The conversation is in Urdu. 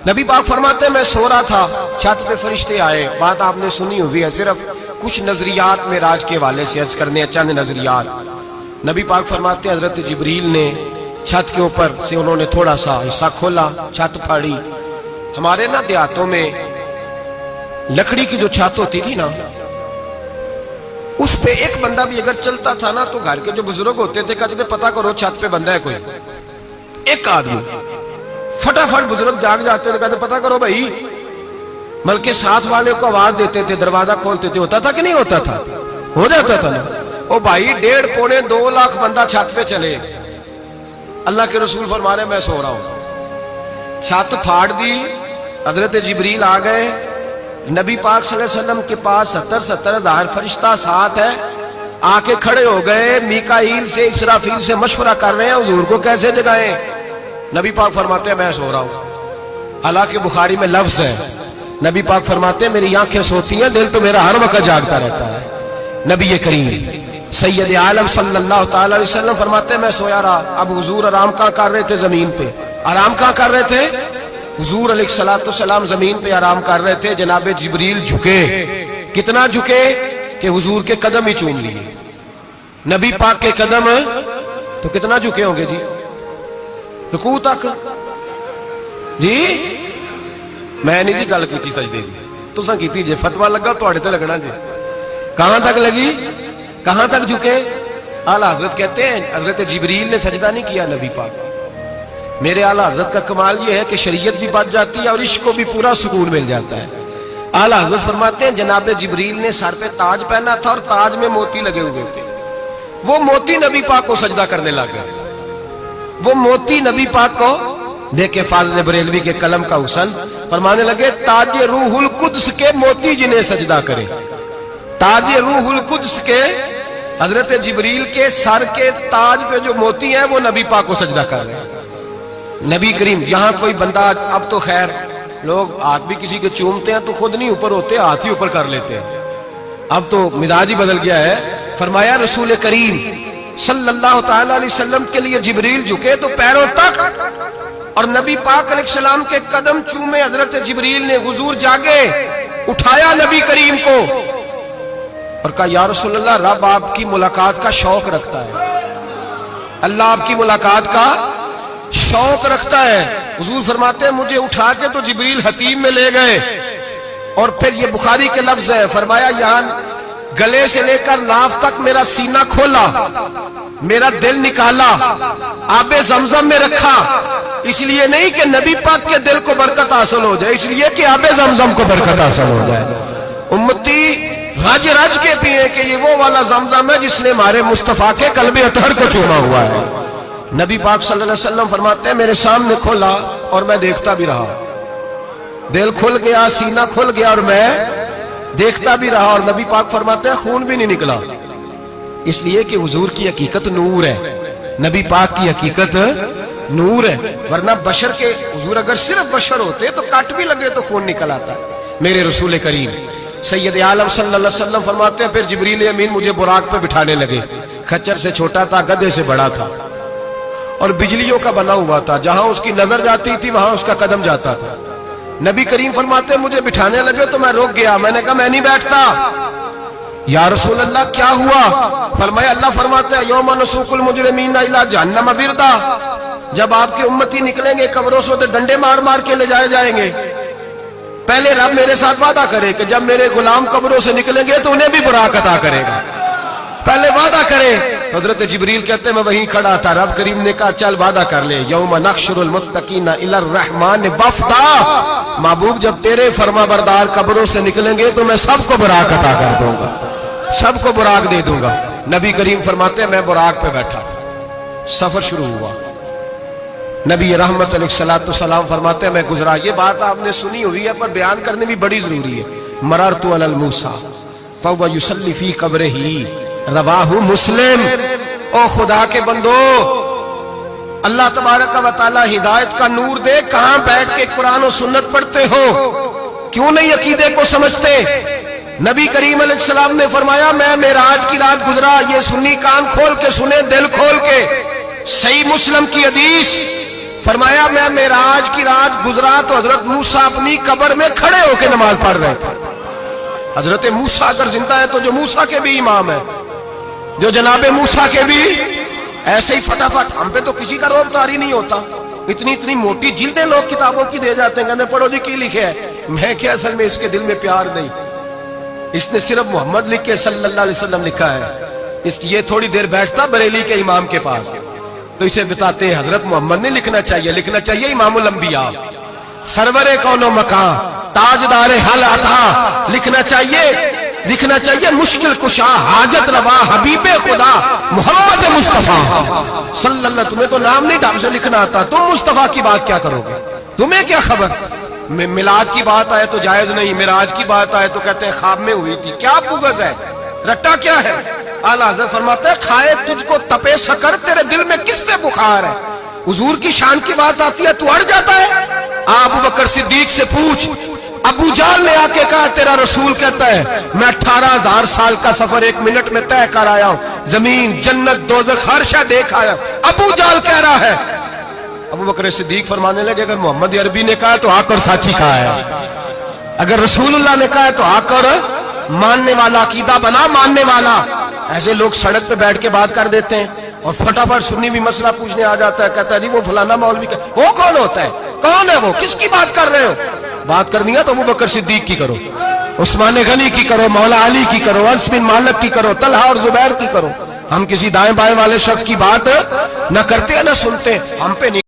نبی پاک فرماتے ہیں میں سو رہا تھا، چھت پہ فرشتے آئے. بات آپ نے سنی ہوئی ہے، صرف کچھ نظریات معراج کے حوالے سے عرض کرنے ہیں، چند نظریات. نبی پاک فرماتے ہیں حضرت جبریل نے چھت کے اوپر سے انہوں نے تھوڑا سا حصہ کھولا، چھت پھاڑی. ہمارے نا دیہاتوں میں لکڑی کی جو چھت ہوتی تھی نا، اس پہ ایک بندہ بھی اگر چلتا تھا نا تو گھر کے جو بزرگ ہوتے تھے کہتے تھے پتہ کرو چھت پہ بندہ ہے کوئی. ایک آدمی فٹافٹ بزرگ جاگ جاتے تھے، کہتے پتہ کرو بھائی. بلکہ ساتھ والے کو آواز دیتے تھے، دروازہ کھولتے تھے. ہوتا تھا کہ نہیں ہوتا تھا؟ ہو جاتا تھا نا. او بھائی 1.5 پونے 2 لاکھ بندہ چھت پہ چلے. اللہ کے رسول فرما رہے میں سو رہا ہوں. چھت پھاڑ دی، حضرت جبریل آ گئے. نبی پاک صلی اللہ علیہ وسلم کے پاس 70 ہزار فرشتہ ساتھ ہے، آ کے کھڑے ہو گئے. میکائیل سے اسرافیل سے مشورہ کر رہے ہیں حضور کو کیسے جگائیں. نبی پاک فرماتے ہیں میں سو رہا ہوں. حالانکہ بخاری میں لفظ ہے، نبی پاک فرماتے ہیں میری آنکھیں سوتی ہیں، دل تو میرا ہر وقت جاگتا رہتا ہے. نبی کریم سید عالم صلی اللہ تعالی علیہ وسلم فرماتے ہیں میں سویا رہا. اب حضور آرام کہاں کر رہے تھے؟ زمین پہ. آرام کہاں کر رہے تھے؟ حضور علیہ السلام زمین پہ آرام کر رہے تھے. جناب جبریل جھکے. کتنا جھکے کہ حضور کے قدم ہی چوم لیے. نبی پاک کے قدم تو کتنا جھکے ہوں گے جی؟ رکوع تک. جی میں نہیں جی گل کی سجدے دی، تساں کیتی جے. فتویٰ لگا تواڈے تے لگنا جی. کہاں تک لگی؟ کہاں تک جھکے؟ اعلیٰ حضرت کہتے ہیں حضرت جبریل نے سجدہ نہیں کیا نبی پاک. میرے اعلیٰ حضرت کا کمال یہ ہے کہ شریعت بھی بچ جاتی ہے اور عشق کو بھی پورا سکون مل جاتا ہے. اعلیٰ حضرت فرماتے ہیں جناب جبریل نے سر پہ تاج پہنا تھا اور تاج میں موتی لگے ہوئے تھے. وہ موتی نبی پاک کو سجدہ کرنے لگ گئے. وہ موتی نبی پاک کو دیکھے. فاضل بریلوی کے قلم کا حسن فرمانے لگے تاج روح القدس کے موتی جنہیں سجدہ کرے. تاج روح القدس کے حضرت جبریل کے سر کے تاج پہ جو موتی ہیں وہ نبی پاک کو سجدہ کر رہے ہیں. نبی کریم یہاں کوئی بندہ، اب تو خیر لوگ ہاتھ بھی کسی کے چومتے ہیں تو خود نہیں اوپر ہوتے، ہاتھ ہی اوپر کر لیتے ہیں. اب تو مزاج ہی بدل گیا ہے. فرمایا رسول کریم صلی اللہ تعالی علیہ وسلم کے لیے جبریل جھکے تو پیروں تک، اور نبی پاک علیہ السلام کے قدم چومے. حضرت جبریل نے حضور جاگے، اٹھایا نبی کریم کو اور کہا یا رسول اللہ رب آپ کی ملاقات کا شوق رکھتا ہے. اللہ آپ کی ملاقات کا شوق رکھتا ہے. حضور فرماتے ہیں مجھے اٹھا کے تو جبریل حتیم میں لے گئے. اور پھر یہ بخاری کے لفظ ہے، فرمایا یہاں گلے سے لے کر ناف تک میرا سینہ کھولا، میرا دل نکالا، آب زمزم میں رکھا. اس لیے نہیں کہ نبی پاک کے دل کو برکت حاصل ہو جائے، اس لیے کہ آب زمزم کو برکت حاصل ہو جائے. امتی رج رج کے پیئے کہ یہ وہ والا زمزم ہے جس نے ہمارے مصطفیٰ کے قلب اطہر کو چوما ہوا ہے. نبی پاک صلی اللہ علیہ وسلم فرماتے ہیں میرے سامنے کھولا اور میں دیکھتا بھی رہا. دل کھل گیا، سینہ کھل گیا اور میں دیکھتا بھی رہا. اور نبی پاک فرماتے ہیں خون بھی نہیں نکلا، اس لیے کہ حضور کی حقیقت نور ہے. نبی پاک کی حقیقت نور ہے. ورنہ بشر کے حضور اگر صرف بشر ہوتے تو کٹ بھی لگے تو خون نکل آتا. میرے رسول کریم سید عالم صلی اللہ علیہ وسلم فرماتے ہیں پھر جبریل امین مجھے براق پہ بٹھانے لگے. خچر سے چھوٹا تھا، گدھے سے بڑا تھا اور بجلیوں کا بنا ہوا تھا. جہاں اس کی نظر جاتی تھی وہاں اس کا قدم جاتا تھا. نبی کریم فرماتے ہیں مجھے بٹھانے لگے تو میں رک گیا. میں نے کہا میں نہیں بیٹھتا. یا رسول اللہ کیا ہوا؟ فرمایا اللہ فرماتا ہے یوم نسوق المجرمین الی جہنم وردا. جب آپ کے امتی نکلیں گے قبروں سے تو ڈنڈے مار مار کے لے جائے جائیں گے. پہلے رب میرے ساتھ وعدہ کرے کہ جب میرے غلام قبروں سے نکلیں گے تو انہیں بھی براق عطا کرے گا. پہلے وعدہ کرے. حضرت جبریل کہتے ہیں میں وہیں کھڑا تھا. رب کریم نے کہا چل وعدہ کر لے یوم نحشر المتقین الی الرحمن وفدا. محبوب جب تیرے فرما بردار قبروں سے نکلیں گے تو میں سب کو براق عطا کر دوں گا، سب کو براق دے دوں گا. نبی کریم فرماتے ہیں میں براق پہ بیٹھا. سفر شروع ہوا. نبی رحمت علیہ السلام فرماتے ہیں میں گزرا. یہ بات آپ نے سنی ہوئی ہے پر بیان کرنے بھی بڑی ضروری ہے. مررت علی الموسیٰ فہو یصلی فی قبرہ رواہ مسلم. او خدا کے بندو اللہ تبارک و تعالی ہدایت کا نور دے. کہاں بیٹھ کے قرآن و سنت پڑھتے ہو؟ کیوں نہیں عقیدے کو سمجھتے؟ نبی کریم علیہ السلام نے فرمایا میں معراج کی رات گزرا. یہ سنی کان کھول کے سنے، دل کھول کے. صحیح مسلم کی حدیث فرمایا میں معراج کی رات گزرا تو حضرت موسیٰ اپنی قبر میں کھڑے ہو کے نماز پڑھ رہے تھے. حضرت موسیٰ اگر زندہ ہے تو جو موسیٰ کے بھی امام ہے، جو جناب موسیٰ کے بھی ایسے ہی فٹافٹ. ہم پہ تو کسی کا روب طاری نہیں ہوتا. اتنی موٹی جلدیں لوگ کتابوں کی دے جاتے ہیں، کہتے ہیں پڑھو جی کی لکھے ہے. میں کیا، اصل میں اس کے دل میں پیار نہیں. اس نے صرف محمد لکھ کے صلی اللہ علیہ وسلم لکھا ہے. یہ تھوڑی دیر بیٹھتا بریلی کے امام کے پاس تو اسے بتاتے ہیں حضرت محمد نہیں لکھنا چاہیے، لکھنا چاہیے امام الانبیاء، سرور کون و مکان، تاجدار حل عطا. لکھنا چاہیے مشکل کشا، حاجت روا، حبیب خدا محمد مصطفیٰ صلی اللہ. تمہیں تو نام نہیں ڈھنگ سے لکھنا آتا، تم مصطفیٰ کی بات کیا کرو گے؟ تمہیں کیا خبر؟ میلاد کی بات آئے تو جائز نہیں، معراج کی بات آئے تو کہتے ہیں خواب میں ہوئی تھی. کیا بغض ہے، رٹا کیا ہے؟ اعلیٰ حضرت فرماتے ہیں کھائے تجھ کو تپے سکر، تیرے دل میں کس سے بخار ہے؟ حضور کی شان کی بات آتی ہے تو اڑ جاتا ہے. ابو بکر صدیق سے پوچھ، ابو جہل نے آ کے کہا تیرا رسول کہتا ہے میں 18,000 سال کا سفر 1 منٹ میں طے کر آیا ہوں، زمین جنت دوزخ ہر شے دیکھ آیا. ابو جہل کہہ رہا ہے. ابو بکر صدیق فرمانے لگے اگر محمد عربی نے کہا تو آ کر ساتھی کہا ہے، اگر رسول اللہ نے کہا ہے تو آ کر ماننے والا، عقیدہ بنا ماننے والا. ایسے لوگ سڑک پہ بیٹھ کے بات کر دیتے ہیں اور فٹافٹ سنی بھی مسئلہ پوچھنے آ جاتا ہے، کہتا ہے جی وہ فلانا مولوی کا. وہ کون ہوتا ہے؟ کون ہے وہ؟ کس کی بات کر رہے ہو؟ بات کرنی ہے تو ابو بکر صدیق کی کرو، عثمان غنی کی کرو، مولا علی کی کرو، انس بن مالک کی کرو، طلحہ اور زبیر کی کرو. ہم کسی دائیں بائیں والے شخص کی بات نہ کرتے ہیں نہ سنتے. ہم پہ نہیں